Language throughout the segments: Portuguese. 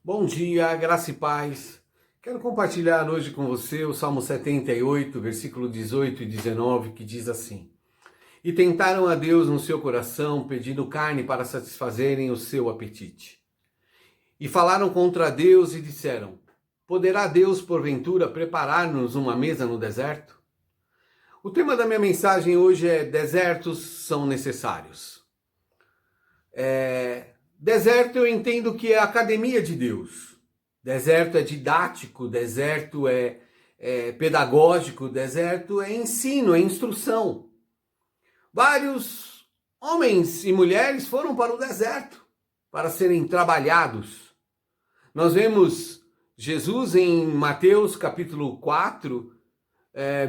Bom dia, graça e paz. Quero compartilhar hoje com você o Salmo 78, versículo 18 e 19, que diz assim: E tentaram a Deus no seu coração, pedindo carne para satisfazerem o seu apetite. E falaram contra Deus e disseram: Poderá Deus, porventura, preparar-nos uma mesa no deserto? O tema da minha mensagem hoje é: desertos são necessários. Deserto eu entendo que é a academia de Deus. Deserto é didático, deserto é pedagógico, deserto é ensino, é instrução. Vários homens e mulheres foram para o deserto para serem trabalhados. Nós vemos Jesus em Mateus capítulo 4,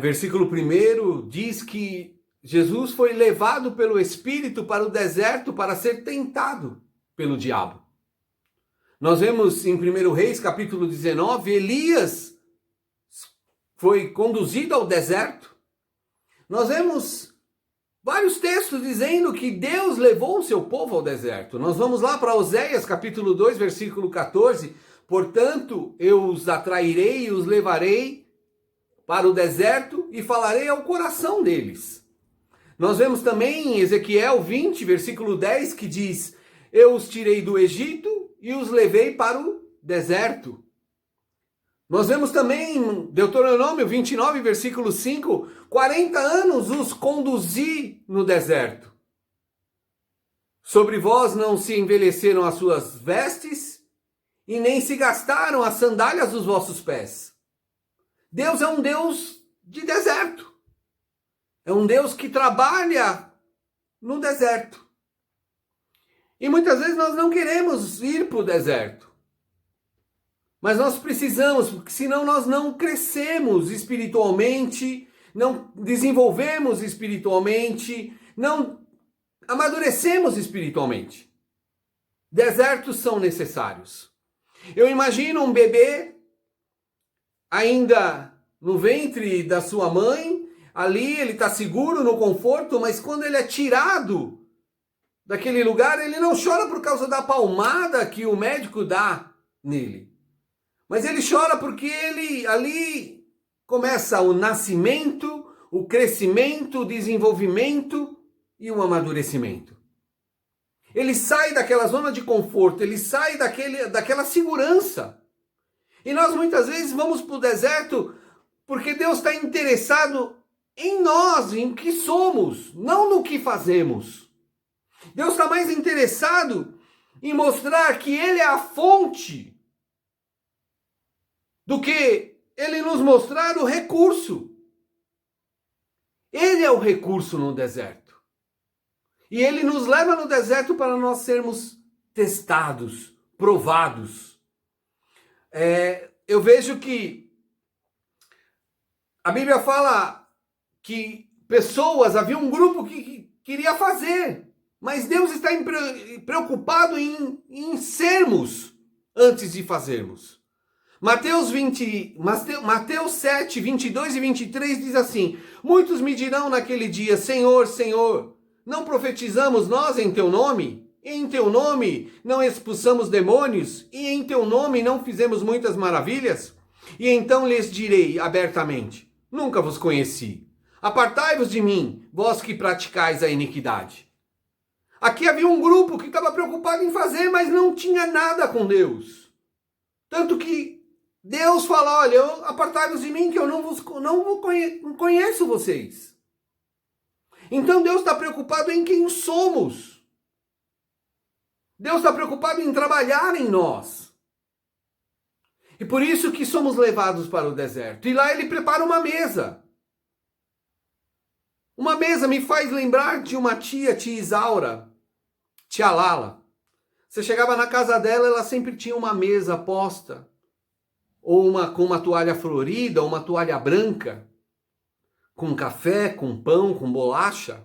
versículo 1, diz que Jesus foi levado pelo Espírito para o deserto para ser tentado pelo diabo. Nós vemos em 1 Reis, capítulo 19, Elias foi conduzido ao deserto. Nós vemos vários textos dizendo que Deus levou o seu povo ao deserto. Nós vamos lá para Oséias, capítulo 2, versículo 14. Portanto, eu os atrairei e os levarei para o deserto e falarei ao coração deles. Nós vemos também em Ezequiel 20, versículo 10, que diz: Eu os tirei do Egito e os levei para o deserto. Nós vemos também em Deuteronômio 29, versículo 5, 40 anos os conduzi no deserto. Sobre vós não se envelheceram as suas vestes e nem se gastaram as sandálias dos vossos pés. Deus é um Deus de deserto. É um Deus que trabalha no deserto. E muitas vezes nós não queremos ir para o deserto. Mas nós precisamos, porque senão nós não crescemos espiritualmente, não desenvolvemos espiritualmente, não amadurecemos espiritualmente. Desertos são necessários. Eu imagino um bebê ainda no ventre da sua mãe, ali ele está seguro, no conforto, mas quando ele é tirado daquele lugar, ele não chora por causa da palmada que o médico dá nele. Mas ele chora porque ele ali começa o nascimento, o crescimento, o desenvolvimento e o amadurecimento. Ele sai daquela zona de conforto, ele sai daquela segurança. E nós muitas vezes vamos para o deserto porque Deus está interessado em nós, em o que somos, não no que fazemos. Deus está mais interessado em mostrar que Ele é a fonte do que Ele nos mostrar o recurso. Ele é o recurso no deserto. E Ele nos leva no deserto para nós sermos testados, provados. Eu vejo que a Bíblia fala que havia um grupo que queria fazer, mas Deus está preocupado em sermos antes de fazermos. Mateus 7, 22 e 23 diz assim: Muitos me dirão naquele dia: Senhor, Senhor, não profetizamos nós em teu nome? E em teu nome não expulsamos demônios? E em teu nome não fizemos muitas maravilhas? E então lhes direi abertamente: Nunca vos conheci. Apartai-vos de mim, vós que praticais a iniquidade. Aqui havia um grupo que estava preocupado em fazer, mas não tinha nada com Deus. Tanto que Deus fala: olha, apartai-vos de mim que eu não conheço vocês. Então Deus está preocupado em quem somos. Deus está preocupado em trabalhar em nós. E por isso que somos levados para o deserto. E lá Ele prepara uma mesa. Uma mesa me faz lembrar de uma tia Isaura, tia Lala. Você chegava na casa dela, ela sempre tinha uma mesa posta, ou com uma toalha florida, ou uma toalha branca, com café, com pão, com bolacha.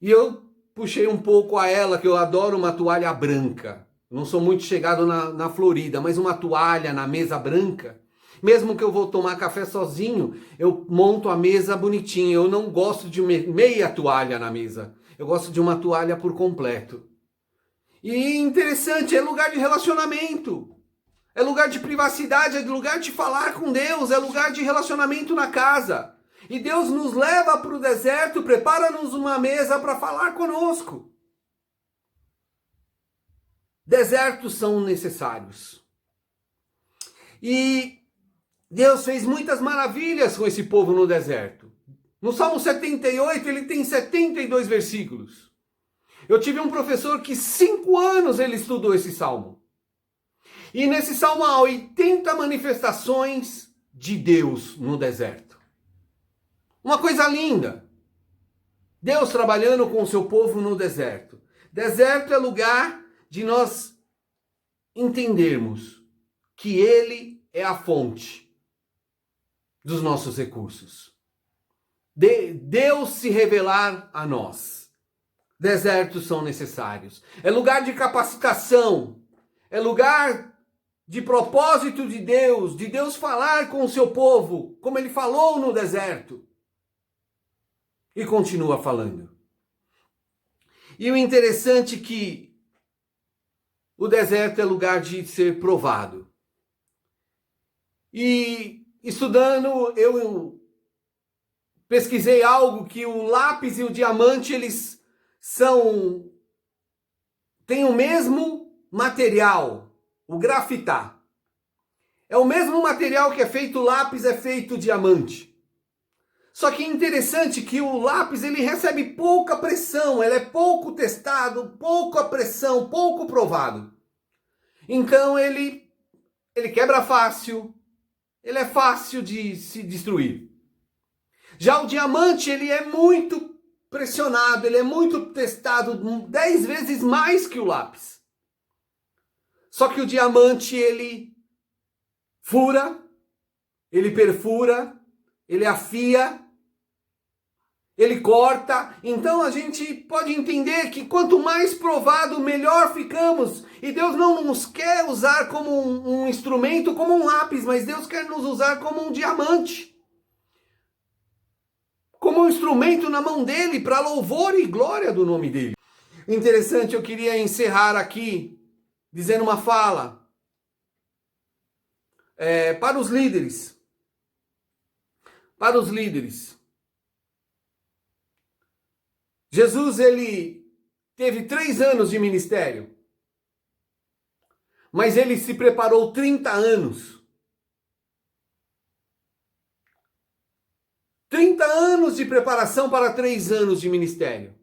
E eu puxei um pouco a ela, que eu adoro uma toalha branca. Não sou muito chegado na florida, mas uma toalha na mesa branca. Mesmo que eu vou tomar café sozinho, eu monto a mesa bonitinha. Eu não gosto de meia toalha na mesa. Eu gosto de uma toalha por completo. E interessante, é lugar de relacionamento. é lugar de privacidade, é lugar de falar com Deus, é lugar de relacionamento na casa. E Deus nos leva para o deserto, prepara-nos uma mesa para falar conosco. Desertos são necessários. E Deus fez muitas maravilhas com esse povo no deserto. No Salmo 78, ele tem 72 versículos. Eu tive um professor que 5 anos ele estudou esse salmo. E nesse salmo há 80 manifestações de Deus no deserto. Uma coisa linda. Deus trabalhando com o seu povo no deserto. Deserto é lugar de nós entendermos que Ele é a fonte dos nossos recursos. Deus se revelar a nós. Desertos são necessários. É lugar de capacitação. É lugar de propósito de Deus falar com o seu povo, como Ele falou no deserto. E continua falando. E o interessante é que o deserto é lugar de ser provado. E estudando, eu pesquisei algo que o lápis e o diamante, eles têm o mesmo material, o grafitá. É o mesmo material que é feito o lápis, é feito o diamante. Só que é interessante que o lápis ele recebe pouca pressão, ele é pouco testado, pouca pressão, pouco provado. Então ele quebra fácil, ele é fácil de se destruir. Já o diamante ele é muito pressionado, ele é muito testado 10 vezes mais que o lápis. Só que o diamante ele fura, ele perfura, ele afia, ele corta. Então a gente pode entender que quanto mais provado, melhor ficamos. E Deus não nos quer usar como um instrumento, como um lápis, mas Deus quer nos usar como um diamante. Como um instrumento na mão dele, para louvor e glória do nome dele. Interessante, eu queria encerrar aqui dizendo uma fala para os líderes. Para os líderes. Jesus, ele teve 3 anos de ministério. Mas ele se preparou 30 anos. 30 anos de preparação para 3 anos de ministério.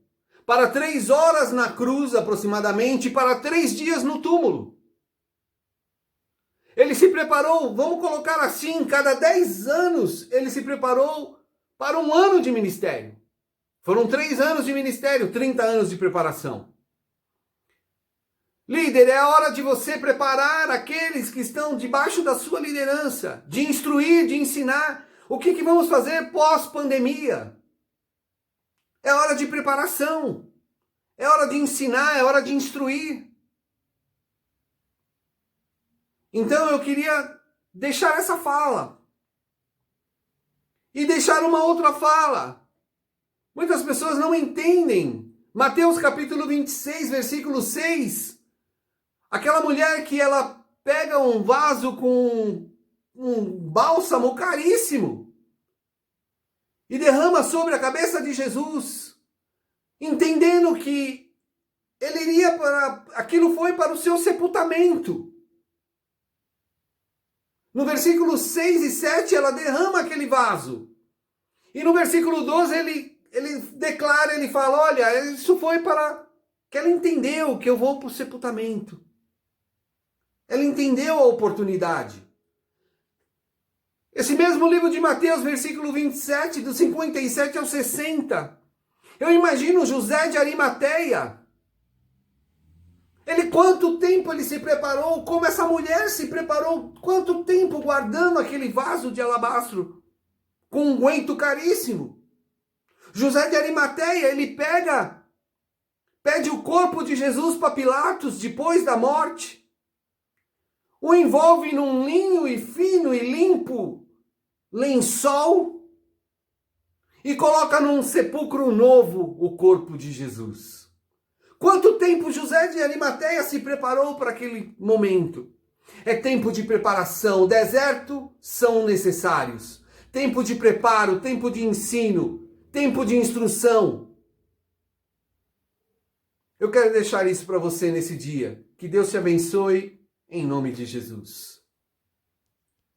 Para 3 horas na cruz, aproximadamente, e para 3 dias no túmulo. Ele se preparou, vamos colocar assim, cada 10 anos, ele se preparou para 1 ano de ministério. Foram 3 anos de ministério, 30 anos de preparação. Líder, é a hora de você preparar aqueles que estão debaixo da sua liderança, de instruir, de ensinar. O que vamos fazer pós-pandemia? É hora de preparação. É hora de ensinar, é hora de instruir. Então eu queria deixar essa fala. E deixar uma outra fala. Muitas pessoas não entendem. Mateus capítulo 26, versículo 6. Aquela mulher que ela pega um vaso com um bálsamo caríssimo e derrama sobre a cabeça de Jesus, entendendo que ele iria aquilo foi para o seu sepultamento. No versículo 6 e 7 ela derrama aquele vaso. E no versículo 12 ele declara, ele fala, olha, isso foi para que ela entendeu que eu vou para o sepultamento. Ela entendeu a oportunidade. Esse mesmo livro de Mateus, versículo 27, do 57 ao 60. Eu imagino José de Arimateia. Quanto tempo ele se preparou, como essa mulher se preparou, quanto tempo guardando aquele vaso de alabastro com um unguento caríssimo. José de Arimateia, ele pede o corpo de Jesus para Pilatos depois da morte. O envolve num linho e fino e limpo lençol e coloca num sepulcro novo o corpo de Jesus. Quanto tempo José de Arimateia se preparou para aquele momento? É tempo de preparação. Deserto são necessários. Tempo de preparo, tempo de ensino, tempo de instrução. Eu quero deixar isso para você nesse dia. Que Deus te abençoe, em nome de Jesus.